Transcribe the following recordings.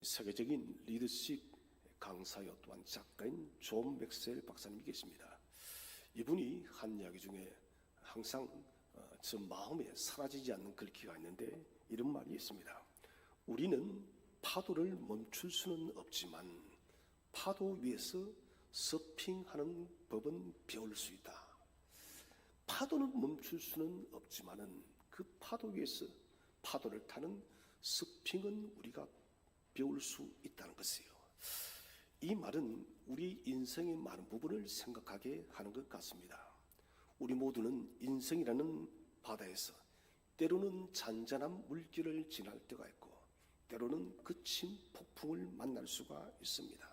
세계적인 리더십 강사여 또한 작가인 존 맥스웰 박사님이 계십니다. 이분이 한 이야기 중에 항상 저 마음에 사라지지 않는 글귀가 있는데 이런 말이 있습니다. 우리는 파도를 멈출 수는 없지만 파도 위에서 서핑하는 법은 배울 수 있다. 파도는 멈출 수는 없지만은 그 파도 위에서 파도를 타는 서핑은 우리가 배울 수 있다는 것이에요. 이 말은 우리 인생의 많은 부분을 생각하게 하는 것 같습니다. 우리 모두는 인생이라는 바다에서 때로는 잔잔한 물길을 지날 때가 있고 때로는 거친 폭풍을 만날 수가 있습니다.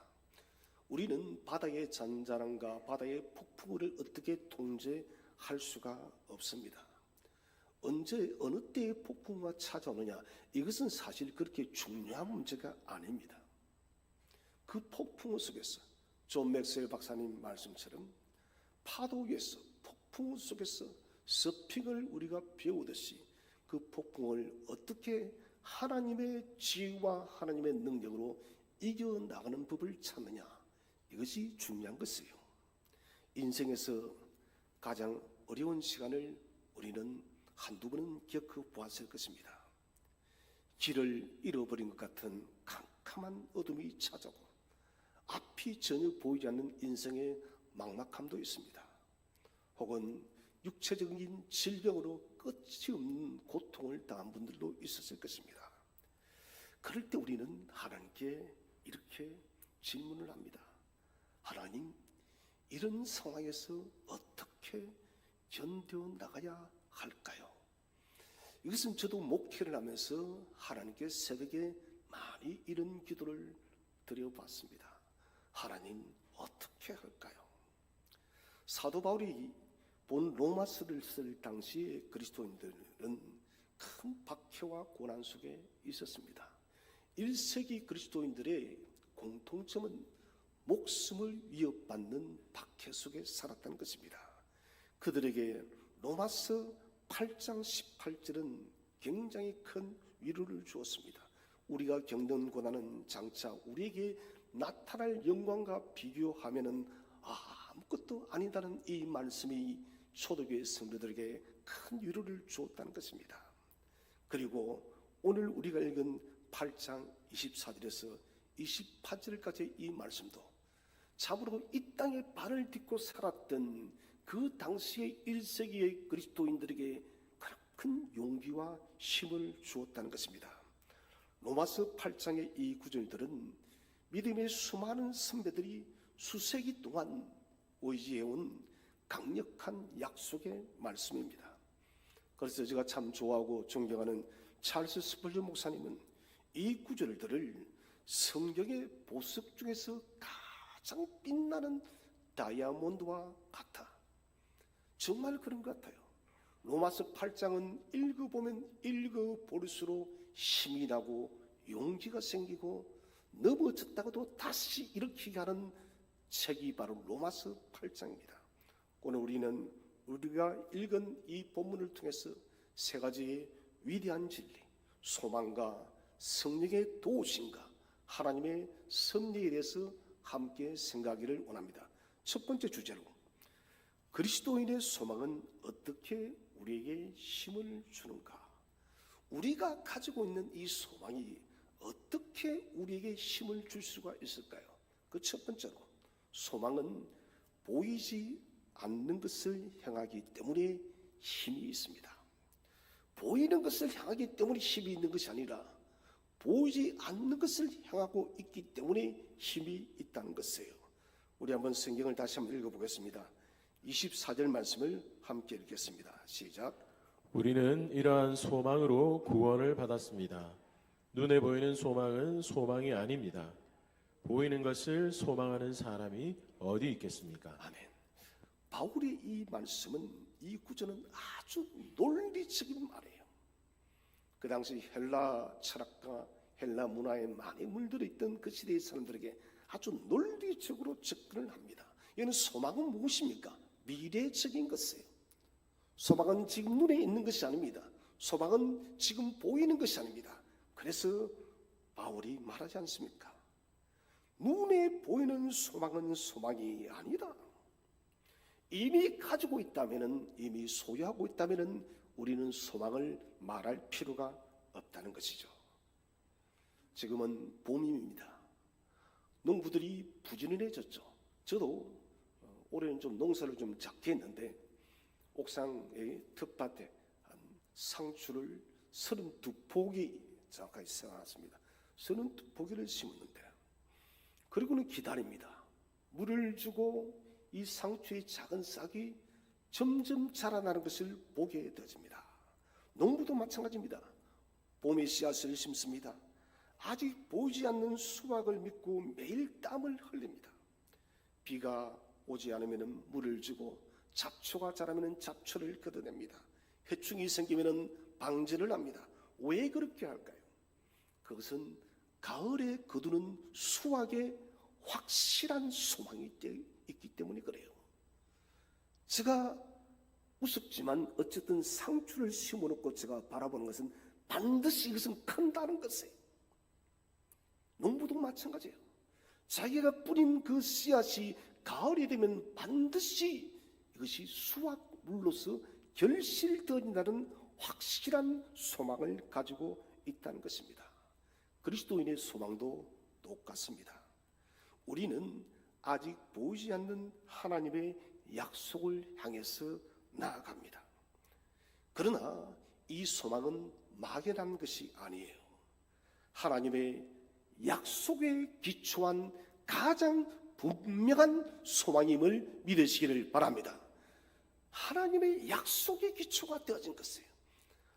우리는 바다의 잔잔함과 바다의 폭풍을 어떻게 통제할 수가 없습니다. 언제 어느 때의 폭풍우가 찾아오느냐, 이것은 사실 그렇게 중요한 문제가 아닙니다. 그 폭풍우 속에서 존 맥스웰 박사님 말씀처럼 파도 위에서 폭풍우 속에서 서핑을 우리가 배우듯이 그 폭풍을 어떻게 하나님의 지혜와 하나님의 능력으로 이겨나가는 법을 찾느냐, 이것이 중요한 것이에요. 인생에서 가장 어려운 시간을 우리는 한두 번은 겪어보았을 것입니다. 길을 잃어버린 것 같은 캄캄한 어둠이 찾아오고 앞이 전혀 보이지 않는 인생의 막막함도 있습니다. 혹은 육체적인 질병으로 끝이 없는 고통을 당한 분들도 있었을 것입니다. 그럴 때 우리는 하나님께 이렇게 질문을 합니다. 하나님, 이런 상황에서 어떻게 견뎌나가야 할까요? 이것은 저도 목회를 하면서 하나님께 새벽에 많이 이런 기도를 드려봤습니다. 하나님, 어떻게 할까요? 사도 바울이 본 로마서를 쓸 당시에 그리스도인들은 큰 박해와 고난 속에 있었습니다. 1세기 그리스도인들의 공통점은 목숨을 위협받는 박해 속에 살았다는 것입니다. 그들에게 로마서 8장 18절은 굉장히 큰 위로를 주었습니다. 우리가 겪는 고난은 장차 우리에게 나타날 영광과 비교하면은 아무것도 아니다는 이 말씀이 초대교회 성도들에게 큰 위로를 주었다는 것입니다. 그리고 오늘 우리가 읽은 8장 24절에서 28절까지 이 말씀도 참으로 이 땅에 발을 딛고 살았던 그 당시의 1세기의 그리스도인들에게 큰 용기와 힘을 주었다는 것입니다. 로마서 8장의 이 구절들은 믿음의 수많은 선배들이 수세기 동안 의지해온 강력한 약속의 말씀입니다. 그래서 제가 참 좋아하고 존경하는 찰스 스펄전 목사님은 이 구절들을 성경의 보석 중에서 가장 빛나는 다이아몬드와 같아. 정말 그런 것 같아요. 로마서 8장은 읽어보면 읽어볼수록 힘이 나고 용기가 생기고 넘어졌다가도 다시 일으키게 하는 책이 바로 로마서 8장입니다. 오늘 우리는 우리가 읽은 이 본문을 통해서 세 가지의 위대한 진리, 소망과 성령의 도우심과 하나님의 섭리에 대해서 함께 생각하기를 원합니다. 첫 번째 주제로 그리스도인의 소망은 어떻게 우리에게 힘을 주는가? 우리가 가지고 있는 이 소망이 어떻게 우리에게 힘을 줄 수가 있을까요? 그 첫 번째로 소망은 보이지 않는 것을 향하기 때문에 힘이 있습니다. 보이는 것을 향하기 때문에 힘이 있는 것이 아니라 보이지 않는 것을 향하고 있기 때문에 힘이 있다는 것이에요. 우리 한번 성경을 다시 한번 읽어보겠습니다. 24절 말씀을 함께 읽겠습니다. 시작. 우리는 이러한 소망으로 구원을 받았습니다. 눈에 보이는 소망은 소망이 아닙니다. 보이는 것을 소망하는 사람이 어디 있겠습니까? 아멘. 바울의 이 말씀은, 이 구절은 아주 논리적인 말이에요. 그 당시 헬라 철학과 헬라 문화에 많이 물들어 있던 그 시대의 사람들에게 아주 논리적으로 접근을 합니다. 이는 소망은 무엇입니까? 미래적인 것이에요. 소망은 지금 눈에 있는 것이 아닙니다. 소망은 지금 보이는 것이 아닙니다. 그래서 바울이 말하지 않습니까? 눈에 보이는 소망은 소망이 아니다. 이미 가지고 있다면은, 이미 소유하고 있다면은 우리는 소망을 말할 필요가 없다는 것이죠. 지금은 봄입니다. 농부들이 부지런해졌죠. 저도 올해는 좀 농사를 좀 작게 했는데 옥상의 텃밭에 한 상추를 32포기 정확하게 세워놨습니다. 32포기를 심었는데, 그리고는 기다립니다. 물을 주고 이 상추의 작은 싹이 점점 자라나는 것을 보게 되어집니다. 농부도 마찬가지입니다. 봄에 씨앗을 심습니다. 아직 보이지 않는 수확을 믿고 매일 땀을 흘립니다. 비가 오지 않으면 물을 주고, 잡초가 자라면 잡초를 걷어냅니다. 해충이 생기면 방제를 합니다. 왜 그렇게 할까요? 그것은 가을에 거두는 수확에 확실한 소망이 있기 때문에 그래요. 제가 우습지만 어쨌든 상추를 심어놓고 제가 바라보는 것은 반드시 이것은 큰다는 것이에요. 농부도 마찬가지예요. 자기가 뿌린 그 씨앗이 가을이 되면 반드시 이것이 수확물로서 결실되어진다는 확실한 소망을 가지고 있다는 것입니다. 그리스도인의 소망도 똑같습니다. 우리는 아직 보이지 않는 하나님의 약속을 향해서 나아갑니다. 그러나 이 소망은 막연한 것이 아니에요. 하나님의 약속에 기초한 가장 분명한 소망임을 믿으시기를 바랍니다. 하나님의 약속의 기초가 되어진 것이에요.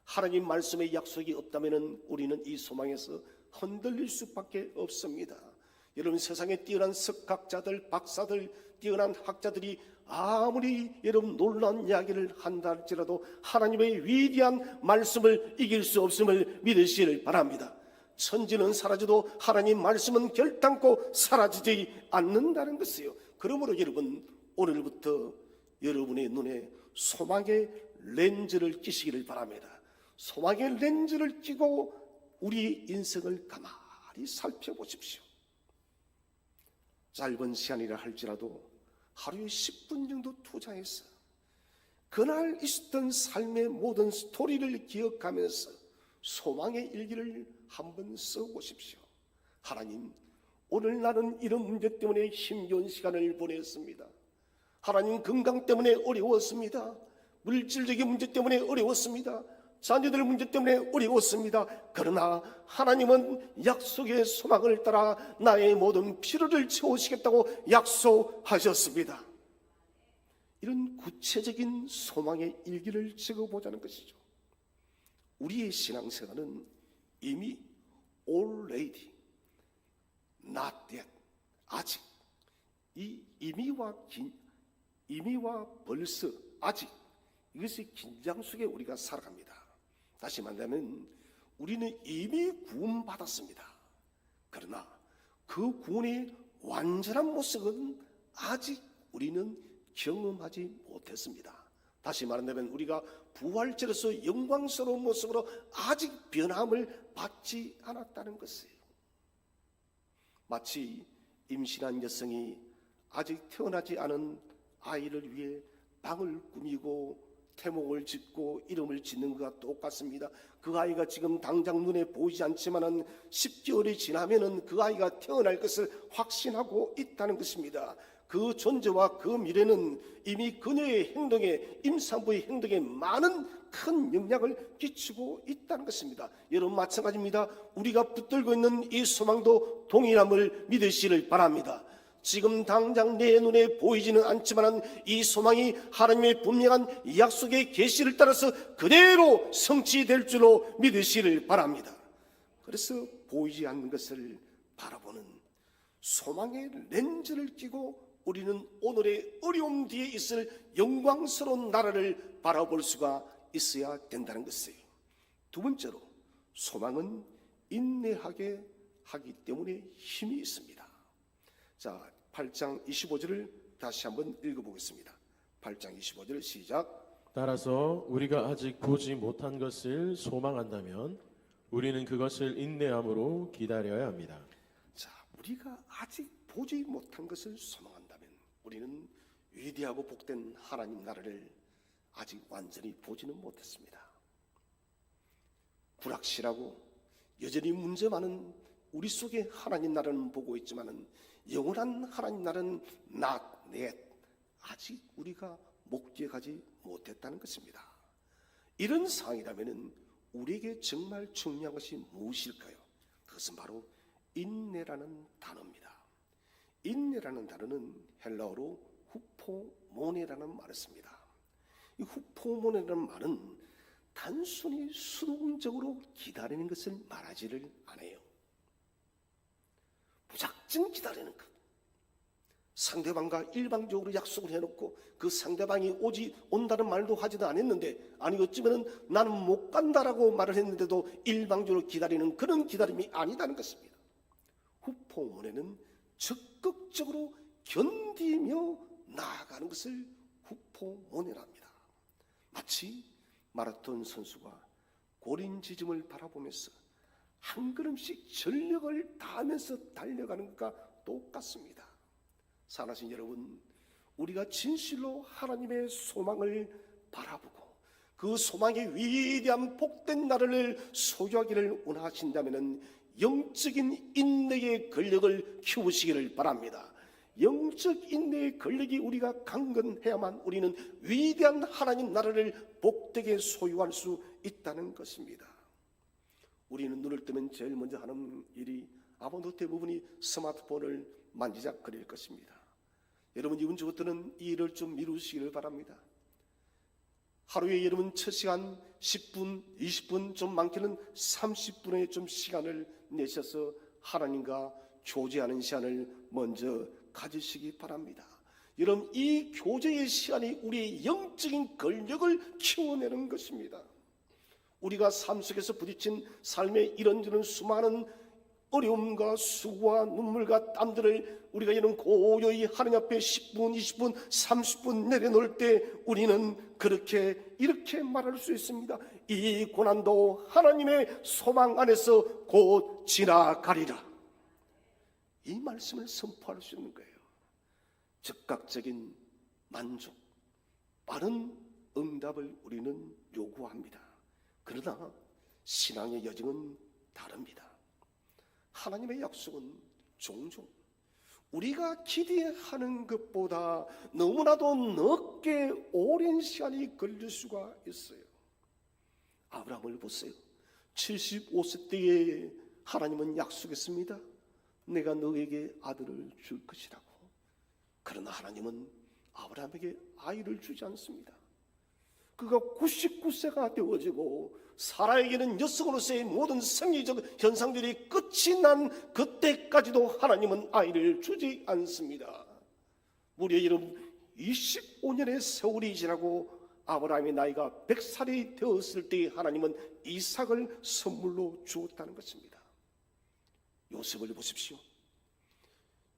하나님 말씀의 약속이 없다면 우리는 이 소망에서 흔들릴 수밖에 없습니다. 여러분, 세상에 뛰어난 석학자들, 박사들, 뛰어난 학자들이 아무리 여러분 놀라운 이야기를 한다 할지라도 하나님의 위대한 말씀을 이길 수 없음을 믿으시기를 바랍니다. 천지는 사라져도 하나님 말씀은 결단코 사라지지 않는다는 것이에요. 그러므로 여러분, 오늘부터 여러분의 눈에 소망의 렌즈를 끼시기를 바랍니다. 소망의 렌즈를 끼고 우리 인생을 가만히 살펴보십시오. 짧은 시간이라 할지라도 하루에 10분 정도 투자해서 그날 있었던 삶의 모든 스토리를 기억하면서 소망의 일기를 한번 써보십시오. 하나님, 오늘 나는 이런 문제 때문에 힘겨운 시간을 보냈습니다. 하나님, 건강 때문에 어려웠습니다. 물질적인 문제 때문에 어려웠습니다. 자녀들 문제 때문에 어려웠습니다. 그러나 하나님은 약속의 소망을 따라 나의 모든 필요를 채우시겠다고 약속하셨습니다. 이런 구체적인 소망의 일기를 적어보자는 것이죠. 우리의 신앙생활은 이미 already, not yet, 아직, 이 이미와 벌써, 아직, 이것이 긴장 속에 우리가 살아갑니다. 다시 말하면 우리는 이미 구원받았습니다. 그러나 그 구원의 완전한 모습은 아직 우리는 경험하지 못했습니다. 다시 말하면 우리가 부활체로서 영광스러운 모습으로 아직 변함을 받지 않았다는 것이에요. 마치 임신한 여성이 아직 태어나지 않은 아이를 위해 방을 꾸미고 태몽을 짓고 이름을 짓는 것과 똑같습니다. 그 아이가 지금 당장 눈에 보이지 않지만은 10개월이 지나면은 그 아이가 태어날 것을 확신하고 있다는 것입니다. 그 존재와 그 미래는 이미 그녀의 행동에, 임산부의 행동에 많은 큰 영향을 끼치고 있다는 것입니다. 여러분, 마찬가지입니다. 우리가 붙들고 있는 이 소망도 동일함을 믿으시기를 바랍니다. 지금 당장 내 눈에 보이지는 않지만 이 소망이 하나님의 분명한 약속의 계시를 따라서 그대로 성취될 줄로 믿으시기를 바랍니다. 그래서 보이지 않는 것을 바라보는 소망의 렌즈를 끼고 우리는 오늘의 어려움 뒤에 있을 영광스러운 나라를 바라볼 수가 있어야 된다는 것이에요. 두 번째로, 소망은 인내하게 하기 때문에 힘이 있습니다. 자, 8장 25절을 다시 한번 읽어보겠습니다. 8장 25절 시작. 따라서 우리가 아직 보지 못한 것을 소망한다면 우리는 그것을 인내함으로 기다려야 합니다. 자, 우리가 아직 보지 못한 것을 소망한다면 우리는 위대하고 복된 하나님 나라를 아직 완전히 보지는 못했습니다. 불확실하고 여전히 문제 많은 우리 속에 하나님 나라는 보고 있지만은 영원한 하나님 나라는 아직 우리가 목격하지 못했다는 것입니다. 이런 상황이라면은 우리에게 정말 중요한 것이 무엇일까요? 그것은 바로 인내라는 단어입니다. 인내라는 단어는 헬라어로 후포모네라는 말을 씁니다. 이 후포모네라는 말은 단순히 수동적으로 기다리는 것을 말하지를 않아요. 무작정 기다리는 것. 상대방과 일방적으로 약속을 해놓고 그 상대방이 온다는 말도 하지도 않았는데, 아니 어쩌면 나는 못 간다라고 말을 했는데도 일방적으로 기다리는 그런 기다림이 아니다는 것입니다. 후포모네는 적극적으로 견디며 나아가는 것을 후포모네랍니다. 마치 마라톤 선수가 고린 지점을 바라보면서 한 걸음씩 전력을 다하면서 달려가는 것과 똑같습니다. 사랑하신 여러분, 우리가 진실로 하나님의 소망을 바라보고 그 소망의 위대한 복된 나라를 소유하기를 원하신다면 영적인 인내의 근력을 키우시기를 바랍니다. 영적 인내의 근력이 우리가 강건해야만 우리는 위대한 하나님 나라를 복되게 소유할 수 있다는 것입니다. 우리는 눈을 뜨면 제일 먼저 하는 일이 아마도 대부분이 스마트폰을 만지작거릴 것입니다. 여러분, 이번 주부터는 이 일을 좀 미루시기를 바랍니다. 하루에 여러분 첫 시간 10분, 20분, 좀 많게는 30분의 좀 시간을 내셔서 하나님과 교제하는 시간을 먼저 가지시기 바랍니다. 여러분, 이 교제의 시간이 우리의 영적인 근력을 키워내는 것입니다. 우리가 삶 속에서 부딪힌 삶의 이런저런 수많은 어려움과 수고와 눈물과 땀들을 우리가 이런 고요히 하나님 앞에 10분, 20분, 30분 내려놓을 때 우리는 이렇게 말할 수 있습니다. 이 고난도 하나님의 소망 안에서 곧 지나가리라. 이 말씀을 선포할 수 있는 거예요. 즉각적인 만족, 빠른 응답을 우리는 요구합니다. 그러나 신앙의 여정은 다릅니다. 하나님의 약속은 종종 우리가 기대하는 것보다 너무나도 늦게 오랜 시간이 걸릴 수가 있어요. 아브라함을 보세요. 75세 때에 하나님은 약속했습니다. 내가 너에게 아들을 줄 것이라고. 그러나 하나님은 아브라함에게 아이를 주지 않습니다. 그가 99세가 되어지고 사라에게는 여성으로서의 모든 생리적 현상들이 끝이 난 그때까지도 하나님은 아이를 주지 않습니다. 무려 여러분 25년의 세월이 지나고 아브라함의 나이가 100살이 되었을 때 하나님은 이삭을 선물로 주었다는 것입니다. 요셉을 보십시오.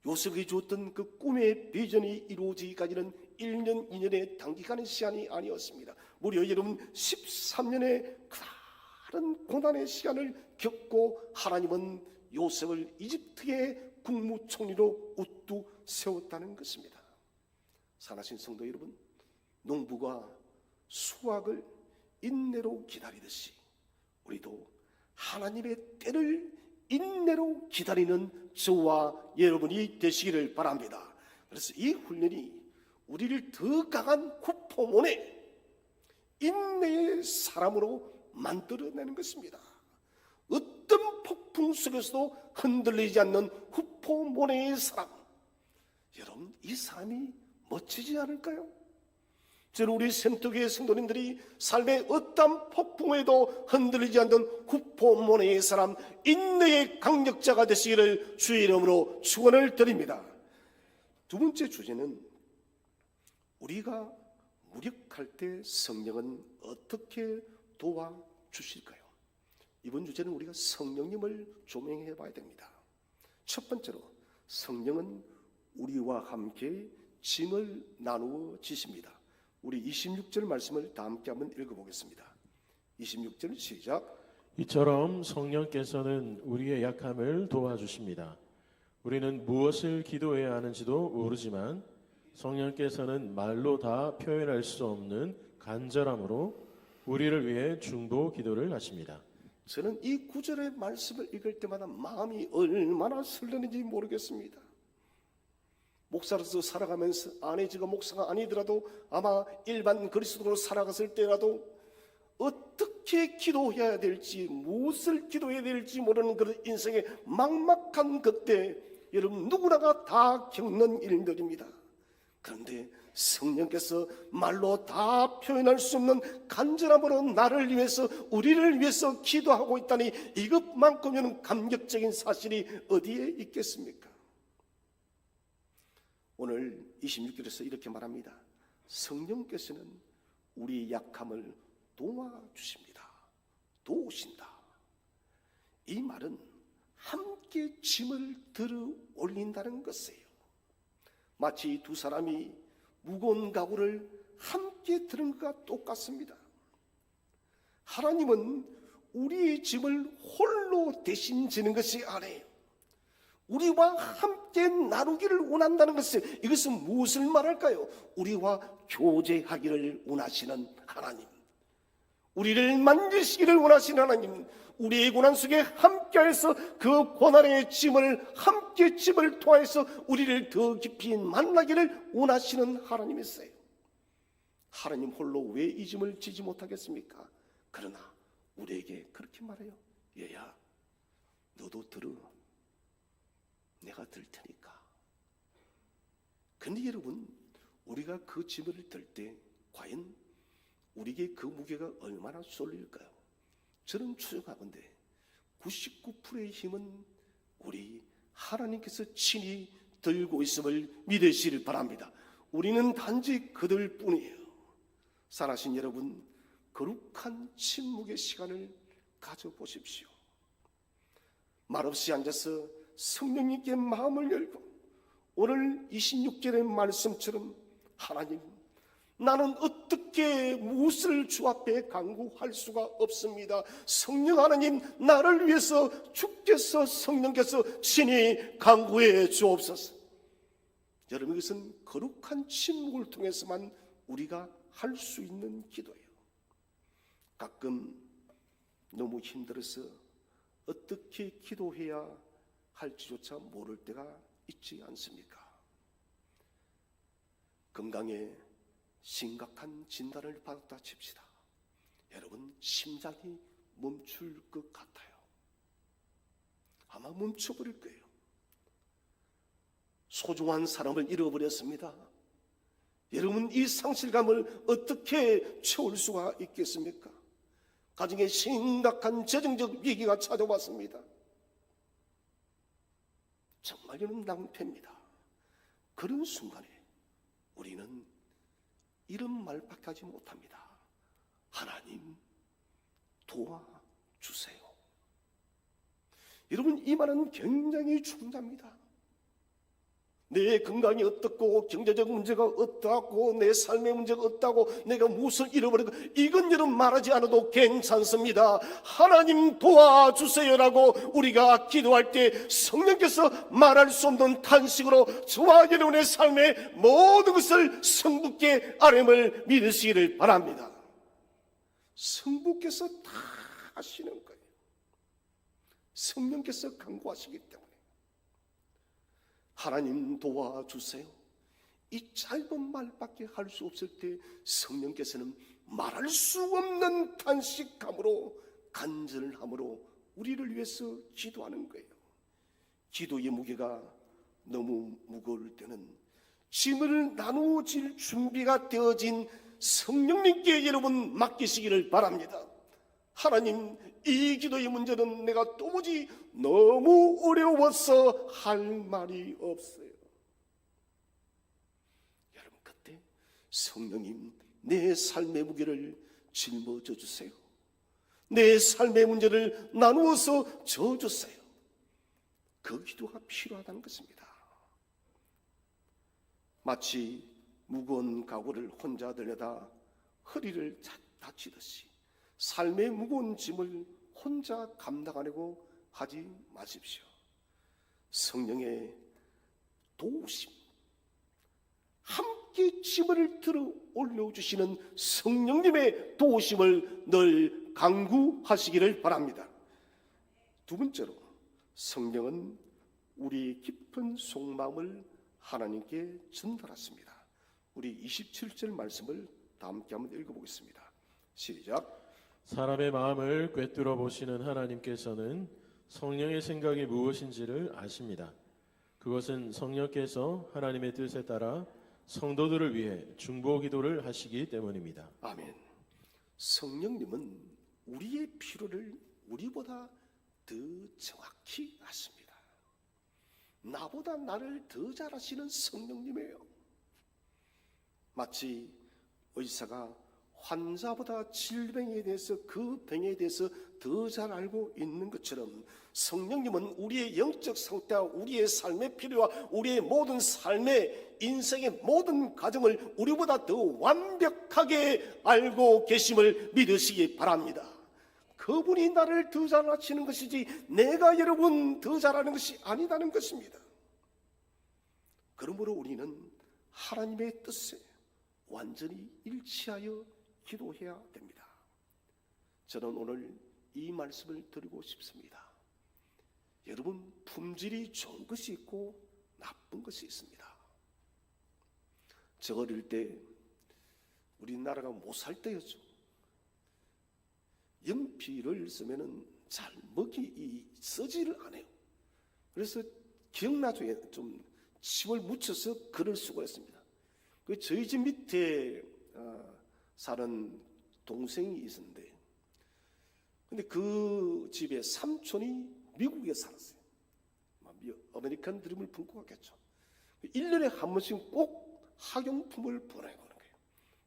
요셉이 주었던 그 꿈의 비전이 이루어지기까지는 1년, 2년의 단기간의 시간이 아니었습니다. 무려 여러분 13년의 다른 고난의 시간을 겪고 하나님은 요셉을 이집트의 국무총리로 우뚝 세웠다는 것입니다. 사랑하신 성도 여러분, 농부가 수확을 인내로 기다리듯이 우리도 하나님의 때를 인내로 기다리는 저와 여러분이 되시기를 바랍니다. 그래서 이 훈련이 우리를 더 강한 후포몬의 인내의 사람으로 만들어내는 것입니다. 어떤 폭풍 속에서도 흔들리지 않는 후포몬의 사람. 여러분, 이 사람이 멋지지 않을까요? 저는 우리 센터교회 성도님들이 삶의 어떤 폭풍에도 흔들리지 않는 후포몬의 사람, 인내의 강력자가 되시기를 주의 이름으로 축원을 드립니다. 두 번째 주제는 우리가 무력할 때 성령은 어떻게 도와주실까요? 이번 주제는 우리가 성령님을 조명해 봐야 됩니다. 첫 번째로 성령은 우리와 함께 짐을 나누어 지십니다. 우리 26절 말씀을 다 함께 한번 읽어보겠습니다. 26절 시작. 이처럼 성령께서는 우리의 약함을 도와주십니다. 우리는 무엇을 기도해야 하는지도 모르지만 성령께서는 말로 다 표현할 수 없는 간절함으로 우리를 위해 중보 기도를 하십니다. 저는 이 구절의 말씀을 읽을 때마다 마음이 얼마나 설레는지 모르겠습니다. 목사로서 살아가면서 아내지가 목사가 아니더라도 아마 일반 그리스도로 살아갔을 때라도 어떻게 기도해야 될지, 무엇을 기도해야 될지 모르는 그런 인생의 막막한 그때 여러분 누구나가 다 겪는 일들입니다. 그런데 성령께서 말로 다 표현할 수 없는 간절함으로 나를 위해서, 우리를 위해서 기도하고 있다니 이것만큼은 감격적인 사실이 어디에 있겠습니까? 오늘 26절에서 이렇게 말합니다. 성령께서는 우리의 약함을 도와주십니다. 도우신다. 이 말은 함께 짐을 들어 올린다는 것이에요. 마치 두 사람이 무거운 가구를 함께 들은 것과 똑같습니다. 하나님은 우리의 짐을 홀로 대신 지는 것이 아니에요. 우리와 함께 나누기를 원한다는 것은, 이것은 무엇을 말할까요? 우리와 교제하기를 원하시는 하나님, 우리를 만지시기를 원하시는 하나님, 우리의 고난 속에 함께해서 그 고난의 짐을, 함께 짐을 통해서 우리를 더 깊이 만나기를 원하시는 하나님이세요. 하나님 홀로 왜 이 짐을 지지 못하겠습니까? 그러나 우리에게 그렇게 말해요. 얘야, 너도 들어. 내가 들 테니까. 근데 여러분, 우리가 그 짐을 들 때 과연 우리에게 그 무게가 얼마나 쏠릴까요? 저는 추정하건대 99%의 힘은 우리 하나님께서 친히 들고 있음을 믿으시길 바랍니다. 우리는 단지 그들 뿐이에요. 살아신 여러분, 거룩한 침묵의 시간을 가져보십시오. 말없이 앉아서 성령님께 마음을 열고 오늘 26절의 말씀처럼, 하나님, 나는 어떻게 무엇을 주 앞에 간구할 수가 없습니다. 성령 하나님, 나를 위해서 주께서, 성령께서 친히 간구해 주옵소서. 여러분, 이것은 거룩한 침묵을 통해서만 우리가 할 수 있는 기도예요. 가끔 너무 힘들어서 어떻게 기도해야 할지조차 모를 때가 있지 않습니까? 건강에 심각한 진단을 받았다 칩시다. 여러분, 심장이 멈출 것 같아요. 아마 멈춰버릴 거예요. 소중한 사람을 잃어버렸습니다. 여러분, 이 상실감을 어떻게 채울 수가 있겠습니까? 가정에 심각한 재정적 위기가 찾아왔습니다. 정말 이런 낭패입니다. 그런 순간에 우리는 이런 말밖에 하지 못합니다. 하나님, 도와주세요. 여러분, 이 말은 굉장히 중요합니다. 내 건강이 어떻고, 경제적 문제가 어떻고, 내 삶의 문제가 어떻고, 내가 무엇을 잃어버리고, 이건 여러분 말하지 않아도 괜찮습니다. 하나님 도와주세요라고 우리가 기도할 때 성령께서 말할 수 없는 탄식으로 저와 여러분의 삶의 모든 것을 성부께 아뢰음을 믿으시기를 바랍니다. 성부께서 다 하시는 거예요. 성령께서 간구하시기 때문에. 하나님 도와주세요. 이 짧은 말밖에 할 수 없을 때 성령께서는 말할 수 없는 탄식함으로, 간절함으로 우리를 위해서 기도하는 거예요. 기도의 무게가 너무 무거울 때는 짐을 나누어질 준비가 되어진 성령님께 여러분 맡기시기를 바랍니다. 하나님, 이 기도의 문제는 내가 도무지 너무 어려워서 할 말이 없어요. 여러분, 그때 성령님, 내 삶의 무게를 짊어져 주세요. 내 삶의 문제를 나누어서 져주세요. 그 기도가 필요하다는 것입니다. 마치 무거운 가구를 혼자 들려다 허리를 다치듯이 삶의 무거운 짐을 혼자 감당하려고 하지 마십시오. 성령의 도우심, 함께 짐을 들어 올려주시는 성령님의 도우심을 늘 간구하시기를 바랍니다. 두 번째로, 성령은 우리의 깊은 속마음을 하나님께 전달하십니다. 우리 27절 말씀을 다 함께 한번 읽어보겠습니다. 시작. 사람의 마음을 꿰뚫어 보시는 하나님께서는 성령의 생각이 무엇인지를 아십니다. 그것은 성령께서 하나님의 뜻에 따라 성도들을 위해 중보 기도를 하시기 때문입니다. 아멘. 성령님은 우리의 필요를 우리보다 더 정확히 아십니다. 나보다 나를 더 잘 아시는 성령님이에요. 마치 의사가 환자보다 질병에 대해서, 그 병에 대해서 더 잘 알고 있는 것처럼 성령님은 우리의 영적 상태와 우리의 삶의 필요와 우리의 모든 삶의 인생의 모든 과정을 우리보다 더 완벽하게 알고 계심을 믿으시기 바랍니다. 그분이 나를 더 잘 아시는 것이지 내가 여러분 더 잘하는 것이 아니다는 것입니다. 그러므로 우리는 하나님의 뜻에 완전히 일치하여 기도해야 됩니다. 저는 오늘 이 말씀을 드리고 싶습니다. 여러분, 품질이 좋은 것이 있고 나쁜 것이 있습니다. 저 어릴 때 우리나라가 못 살 때였죠. 연필을 쓰면은 잘 쓰지를 않아요. 그래서 기억나죠? 좀 침을 묻혀서 글을 쓰고 했습니다. 저희 집 밑에 사는 동생이 있었는데, 근데 그 집에 삼촌이 미국에 살았어요. 아메리칸 드림을 품고 갔겠죠. 1년에 한 번씩 꼭 학용품을 보내는 거예요.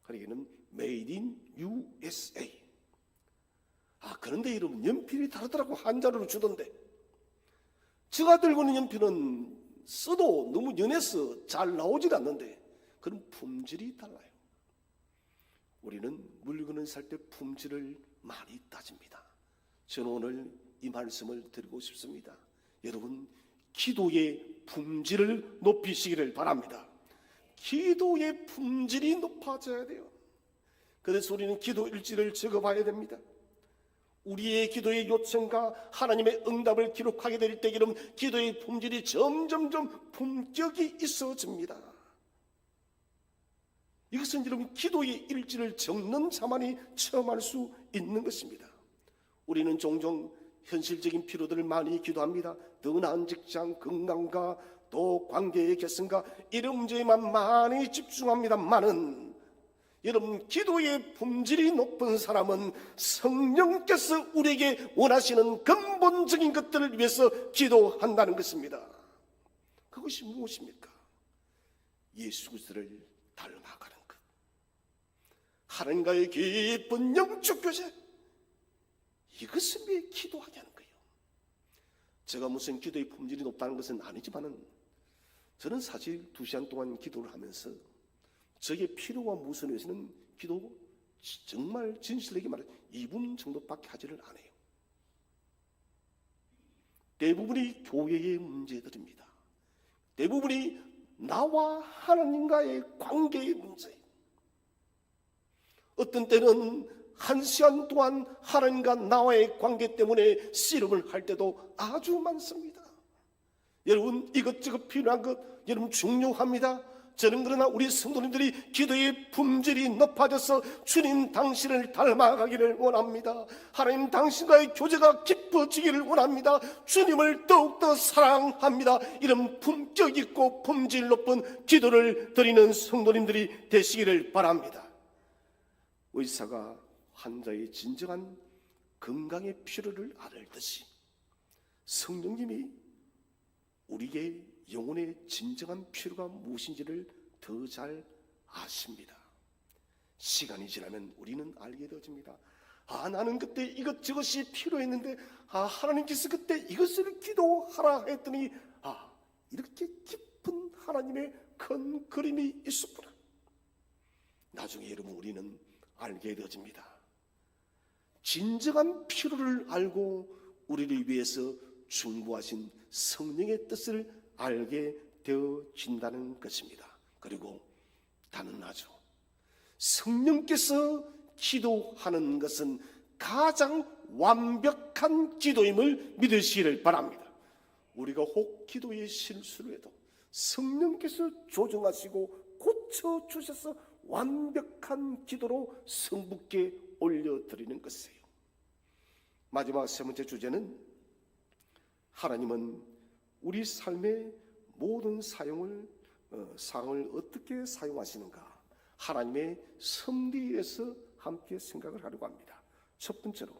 그러기는 Made in USA. 그런데 여러분, 연필이 다르더라고. 한 자루로 주던데, 제가 들고 있는 연필은 써도 너무 연해서 잘 나오질 않는데 그런 품질이 달라요. 우리는 물건을 살 때 품질을 많이 따집니다. 저는 오늘 이 말씀을 드리고 싶습니다. 여러분, 기도의 품질을 높이시기를 바랍니다. 기도의 품질이 높아져야 돼요. 그래서 우리는 기도 일지를 적어봐야 됩니다. 우리의 기도의 요청과 하나님의 응답을 기록하게 될 때, 여러분, 기도의 품질이 점점점 품격이 있어집니다. 이것은 여러분, 기도의 일지를 적는 자만이 체험할 수 있는 것입니다. 우리는 종종 현실적인 필요들을 많이 기도합니다. 더 나은 직장, 건강과 또 관계의 개선과 이런 문제에만 많이 집중합니다만은, 여러분, 기도의 품질이 높은 사람은 성령께서 우리에게 원하시는 근본적인 것들을 위해서 기도한다는 것입니다. 그것이 무엇입니까? 예수 그리스도를 닮아가는 것, 하나님과의 깊은 영적 교제, 이것을 위해 기도하게 하는 거예요. 제가 무슨 기도의 품질이 높다는 것은 아니지만은, 저는 사실 2시간 동안 기도를 하면서 저의 필요와 무엇을 위해서는 기도 정말 진실하게 말해 2분 정도밖에 하지를 않아요. 대부분이 교회의 문제들입니다. 대부분이 나와 하나님과의 관계의 문제예요. 어떤 때는 1시간 동안 하나님과 나와의 관계 때문에 씨름을 할 때도 아주 많습니다. 여러분, 이것저것 필요한 것 여러분 중요합니다. 저는 그러나 우리 성도님들이 기도의 품질이 높아져서 주님 당신을 닮아가기를 원합니다. 하나님 당신과의 교제가 깊어지기를 원합니다. 주님을 더욱더 사랑합니다. 이런 품격 있고 품질 높은 기도를 드리는 성도님들이 되시기를 바랍니다. 의사가 환자의 진정한 건강의 필요를 알듯이 성령님이 우리의 영혼의 진정한 필요가 무엇인지를 더 잘 아십니다. 시간이 지나면 우리는 알게 되어집니다. 나는 그때 이것저것이 필요했는데 하나님께서 그때 이것을 기도하라 했더니 이렇게 깊은 하나님의 큰 그림이 있었구나. 나중에 여러분, 우리는 알게 되어집니다. 진정한 필요를 알고 우리를 위해서 중보하신 성령의 뜻을 알게 되어진다는 것입니다. 그리고 단언하죠. 성령께서 기도하는 것은 가장 완벽한 기도임을 믿으시기를 바랍니다. 우리가 혹 기도에 실수를 해도 성령께서 조정하시고 고쳐주셔서 완벽한 기도로 성부께 올려드리는 것이에요. 마지막 세 번째 주제는 하나님은 우리 삶의 모든 상황을 어떻게 사용하시는가, 하나님의 섭리에서 함께 생각을 하려고 합니다. 첫 번째로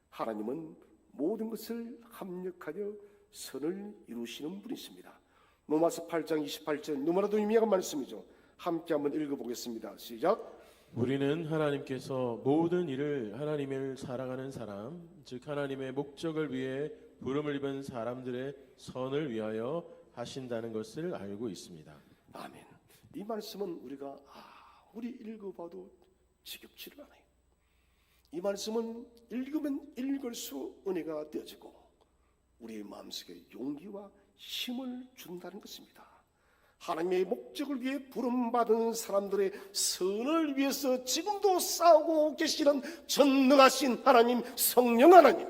하나님은 모든 것을 합력하여 선을 이루시는 분이십니다. 로마서 8장 28절 너무나도 유명한 말씀이죠. 함께 한번 읽어보겠습니다. 시작. 우리는 하나님께서 모든 일을 하나님을 사랑하는 사람, 즉 하나님의 목적을 위해 부름을 입은 사람들의 선을 위하여 하신다는 것을 알고 있습니다. 아멘. 이 말씀은 우리가 아무리 읽어봐도 지겹지를 않아요. 이 말씀은 읽으면 읽을수록 은혜가 되어지고 우리의 마음속에 용기와 힘을 준다는 것입니다. 하나님의 목적을 위해 부름받은 사람들의 선을 위해서 지금도 싸우고 계시는 전능하신 하나님, 성령 하나님,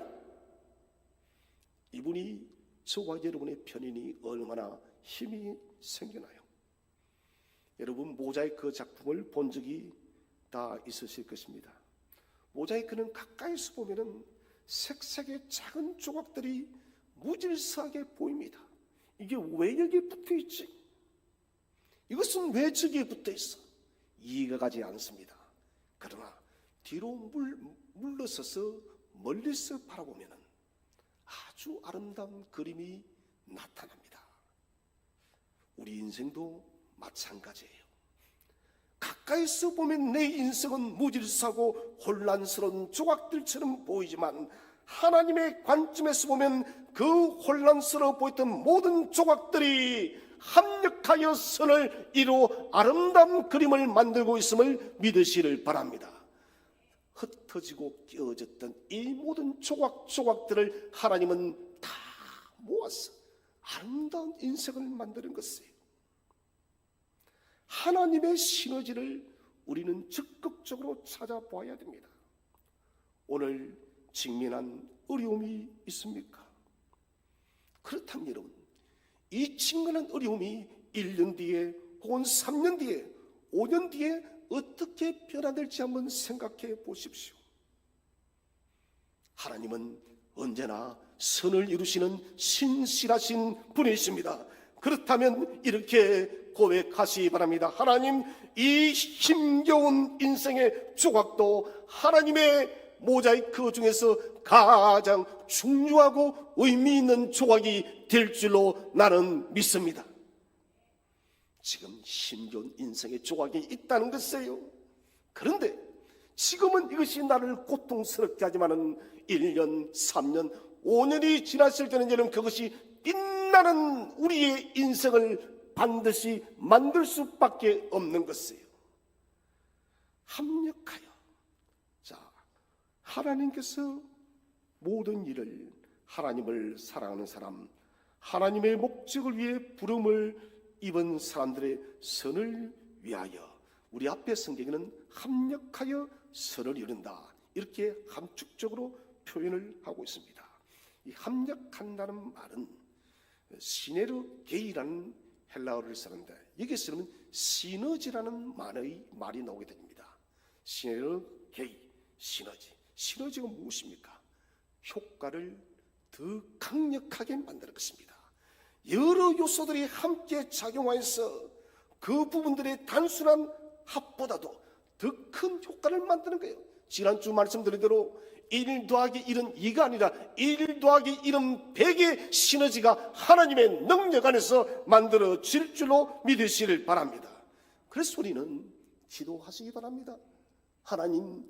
이분이 저와 여러분의 편인이 얼마나 힘이 생겨나요. 여러분 모자이크 작품을 본 적이 다 있으실 것입니다. 모자이크는 가까이서 보면은 색색의 작은 조각들이 무질서하게 보입니다. 이게 왜 여기에 붙어있지? 이것은 왜 저기에 붙어있어? 이해가 가지 않습니다. 그러나 뒤로 물러서서 멀리서 바라보면 아주 아름다운 그림이 나타납니다. 우리 인생도 마찬가지예요. 가까이서 보면 내 인생은 무질서하고 혼란스러운 조각들처럼 보이지만 하나님의 관점에서 보면 그 혼란스러워 보였던 모든 조각들이 합력하여 선을 이루어 아름다운 그림을 만들고 있음을 믿으시기를 바랍니다. 흩어지고 끼어졌던 이 모든 조각들을 하나님은 다 모아서 아름다운 인생을 만드는 것이에요. 하나님의 시너지를 우리는 적극적으로 찾아봐야 됩니다. 오늘 직면한 어려움이 있습니까? 그렇다면 여러분, 이 직면한 어려움이 1년 뒤에 혹은 3년 뒤에 5년 뒤에 어떻게 변화될지 한번 생각해 보십시오. 하나님은 언제나 선을 이루시는 신실하신 분이십니다. 그렇다면 이렇게 고백하시기 바랍니다. 하나님, 이 힘겨운 인생의 조각도 하나님의 모자이크 중에서 가장 중요하고 의미 있는 조각이 될 줄로 나는 믿습니다. 지금 힘겨운 인생의 조각이 있다는 것이에요. 그런데 지금은 이것이 나를 고통스럽게 하지만은 1년, 3년, 5년이 지났을 때는 여러분 그것이 빛나는 우리의 인생을 반드시 만들 수밖에 없는 것이에요. 합력하여. 자, 하나님께서 모든 일을 하나님을 사랑하는 사람, 하나님의 목적을 위해 부름을 입은 사람들의 선을 위하여, 우리 앞에 성경에는 합력하여 선을 이룬다 이렇게 함축적으로 표현을 하고 있습니다. 이 합력한다는 말은 시네르게이라는 헬라어를 쓰는데 여기서는 시너지라는 말이 나오게 됩니다. 시네르게이, 시너지. 시너지가 무엇입니까? 효과를 더 강력하게 만드는 것입니다. 여러 요소들이 함께 작용하여서 그 부분들의 단순한 합보다도 더 큰 효과를 만드는 거예요. 지난주 말씀드린 대로 1 더하기 1은 2가 아니라 1 더하기 1은 100의 시너지가 하나님의 능력 안에서 만들어질 줄로 믿으시길 바랍니다. 그래서 우리는 기도하시기 바랍니다. 하나님,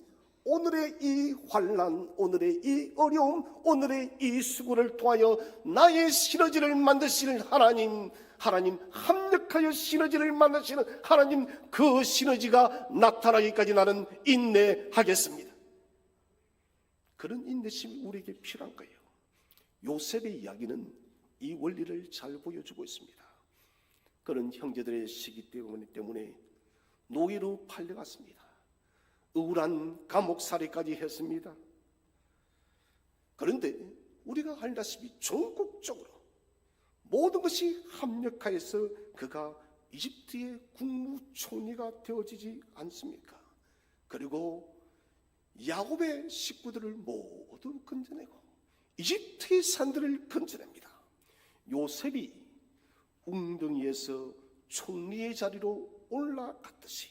오늘의 이 환난, 오늘의 이 어려움, 오늘의 이 수고를 통하여 나의 시너지를 만드시는 하나님, 합력하여 시너지를 만드시는 하나님, 그 시너지가 나타나기까지 나는 인내하겠습니다. 그런 인내심이 우리에게 필요한 거예요. 요셉의 이야기는 이 원리를 잘 보여주고 있습니다. 그런 형제들의 시기 때문에 노예로 팔려갔습니다. 억울한 감옥살이까지 했습니다. 그런데 우리가 알다시피 전국적으로 모든 것이 합력하여서 그가 이집트의 국무총리가 되어지지 않습니까? 그리고 야곱의 식구들을 모두 건져내고 이집트의 산들을 건져냅니다. 요셉이 웅덩이에서 총리의 자리로 올라갔듯이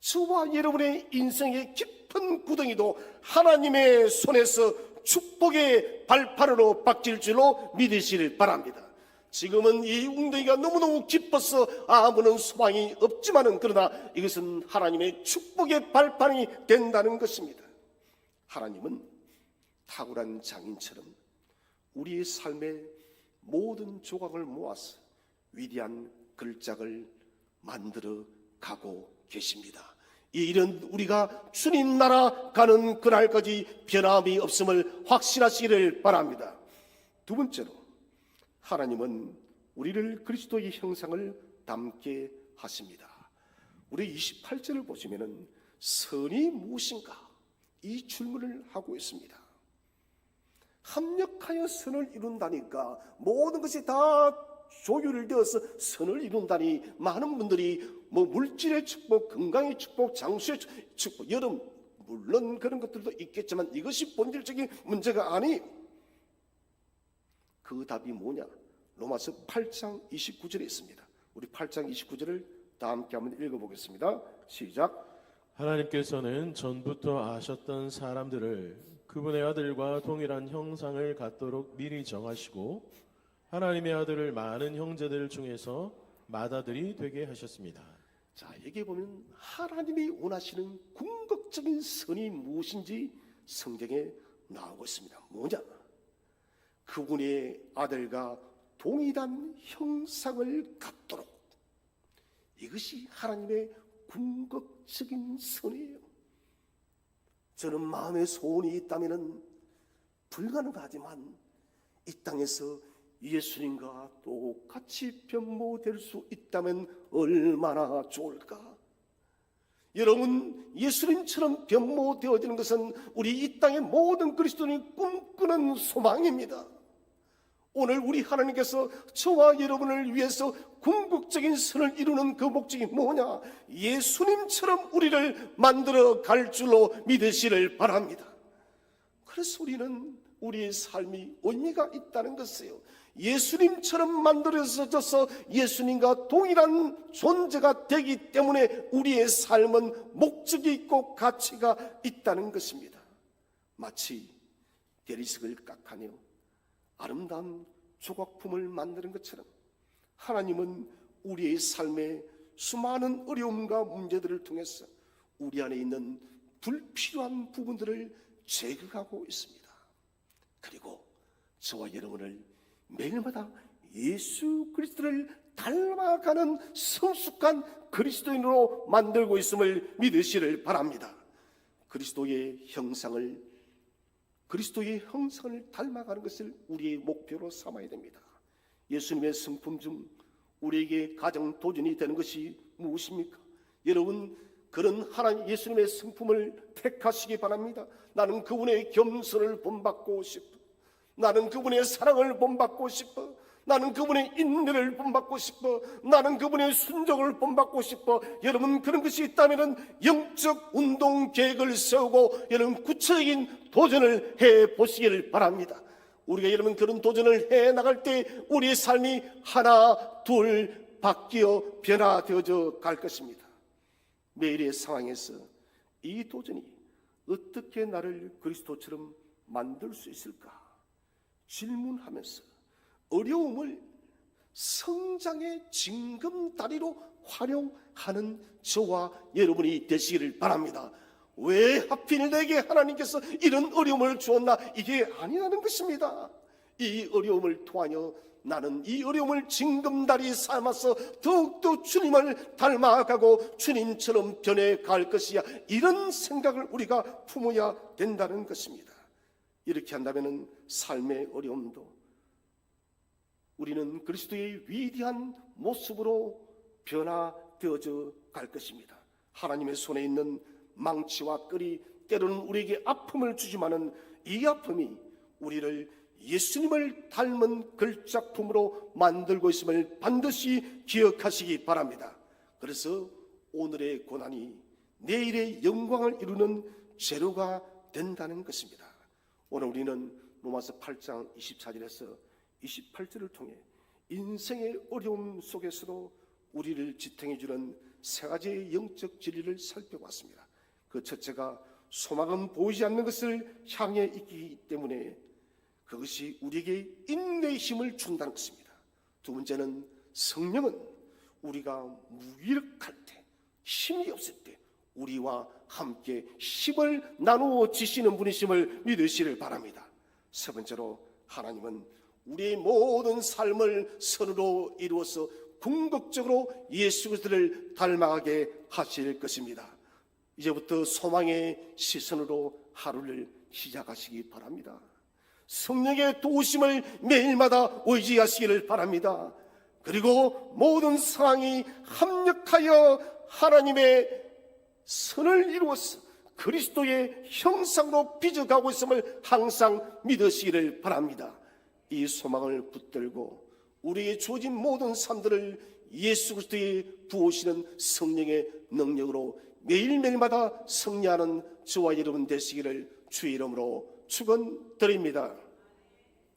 저와 여러분의 인생의 깊은 구덩이도 하나님의 손에서 축복의 발판으로 바뀔 줄로 믿으시길 바랍니다. 지금은 이 웅덩이가 너무너무 깊어서 아무런 소망이 없지만은 그러나 이것은 하나님의 축복의 발판이 된다는 것입니다. 하나님은 탁월한 장인처럼 우리의 삶의 모든 조각을 모아서 위대한 글작을 만들어 가고 계십니다. 이 일은 우리가 주님 나라 가는 그날까지 변함이 없음을 확신하시기를 바랍니다. 두 번째로, 하나님은 우리를 그리스도의 형상을 닮게 하십니다. 우리 28절을 보시면은 선이 무엇인가 이 질문을 하고 있습니다. 합력하여 선을 이룬다니까 모든 것이 다 조율되어서 선을 이룬다니 많은 분들이 물질의 축복, 건강의 축복, 장수의 축복, 여름 물론 그런 것들도 있겠지만 이것이 본질적인 문제가 아니. 그 답이 뭐냐? 로마서 8장 29절에 있습니다. 우리 8장 29절을 다 함께 한번 읽어보겠습니다. 시작. 하나님께서는 전부터 아셨던 사람들을 그분의 아들과 동일한 형상을 갖도록 미리 정하시고 하나님의 아들을 많은 형제들 중에서 맏아들이 되게 하셨습니다. 자, 여기 보면 하나님이 원하시는 궁극적인 선이 무엇인지 성경에 나오고 있습니다. 뭐냐? 그분의 아들과 동일한 형상을 갖도록. 이것이 하나님의 궁극적인 선이에요. 저는 마음의 소원이 있다면 불가능하지만 이 땅에서 예수님과 똑같이 변모될 수 있다면 얼마나 좋을까? 여러분, 예수님처럼 변모되어지는 것은 우리 이 땅의 모든 그리스도인이 꿈꾸는 소망입니다. 오늘 우리 하나님께서 저와 여러분을 위해서 궁극적인 선을 이루는 그 목적이 뭐냐? 예수님처럼 우리를 만들어 갈 줄로 믿으시를 바랍니다. 그래서 우리는 우리의 삶이 의미가 있다는 것이에요. 예수님처럼 만들어져서 예수님과 동일한 존재가 되기 때문에 우리의 삶은 목적이 있고 가치가 있다는 것입니다. 마치 대리석을 깎아내어 아름다운 조각품을 만드는 것처럼 하나님은 우리의 삶의 수많은 어려움과 문제들을 통해서 우리 안에 있는 불필요한 부분들을 제거하고 있습니다. 그리고 저와 여러분을 매일마다 예수 그리스도를 닮아가는 성숙한 그리스도인으로 만들고 있음을 믿으시를 바랍니다. 그리스도의 형상을 닮아가는 것을 우리의 목표로 삼아야 됩니다. 예수님의 성품 중 우리에게 가장 도전이 되는 것이 무엇입니까? 여러분, 그런 하나님 예수님의 성품을 택하시기 바랍니다. 나는 그분의 겸손을 본받고 싶어. 나는 그분의 사랑을 본받고 싶어. 나는 그분의 인내를 본받고 싶어. 나는 그분의 순종을 본받고 싶어. 여러분, 그런 것이 있다면 영적 운동 계획을 세우고 여러분 구체적인 도전을 해보시기를 바랍니다. 우리가 여러분 그런 도전을 해나갈 때 우리의 삶이 하나 둘 바뀌어 변화되어져 갈 것입니다. 매일의 상황에서 이 도전이 어떻게 나를 그리스도처럼 만들 수 있을까 질문하면서 어려움을 성장의 징검다리로 활용하는 저와 여러분이 되시기를 바랍니다. 왜 하필 내게 하나님께서 이런 어려움을 주었나? 이게 아니라는 것입니다. 이 어려움을 통하여 나는 이 어려움을 징검다리 삼아서 더욱더 주님을 닮아가고 주님처럼 변해갈 것이야. 이런 생각을 우리가 품어야 된다는 것입니다. 이렇게 한다면 삶의 어려움도 우리는 그리스도의 위대한 모습으로 변화되어져 갈 것입니다. 하나님의 손에 있는 망치와 끌이 때로는 우리에게 아픔을 주지만은 이 아픔이 우리를 예수님을 닮은 걸작품으로 만들고 있음을 반드시 기억하시기 바랍니다. 그래서 오늘의 고난이 내일의 영광을 이루는 재료가 된다는 것입니다. 오늘 우리는 로마서 8장 24절에서 28절을 통해 인생의 어려움 속에서도 우리를 지탱해 주는 세 가지의 영적 진리를 살펴봤습니다. 그 첫째가 소망은 보이지 않는 것을 향해 있기 때문에 그것이 우리에게 인내의 힘을 준다는 것입니다. 두 번째는 성령은 우리가 무기력할 때, 힘이 없을 때 우리와 함께 힘을 나누어 주시는 분이심을 믿으시길 바랍니다. 세 번째로 하나님은 우리의 모든 삶을 선으로 이루어서 궁극적으로 예수 그리스도를 닮아가게 하실 것입니다. 이제부터 소망의 시선으로 하루를 시작하시기 바랍니다. 성령의 도우심을 매일마다 의지하시기를 바랍니다. 그리고 모든 상황이 합력하여 하나님의 선을 이루어서 그리스도의 형상으로 빚어가고 있음을 항상 믿으시기를 바랍니다. 이 소망을 붙들고 우리에게 주어진 모든 삶들을 예수 그리스도의 부으시는 성령의 능력으로 매일매일마다 승리하는 저와 여러분 되시기를 주의 이름으로 축원드립니다.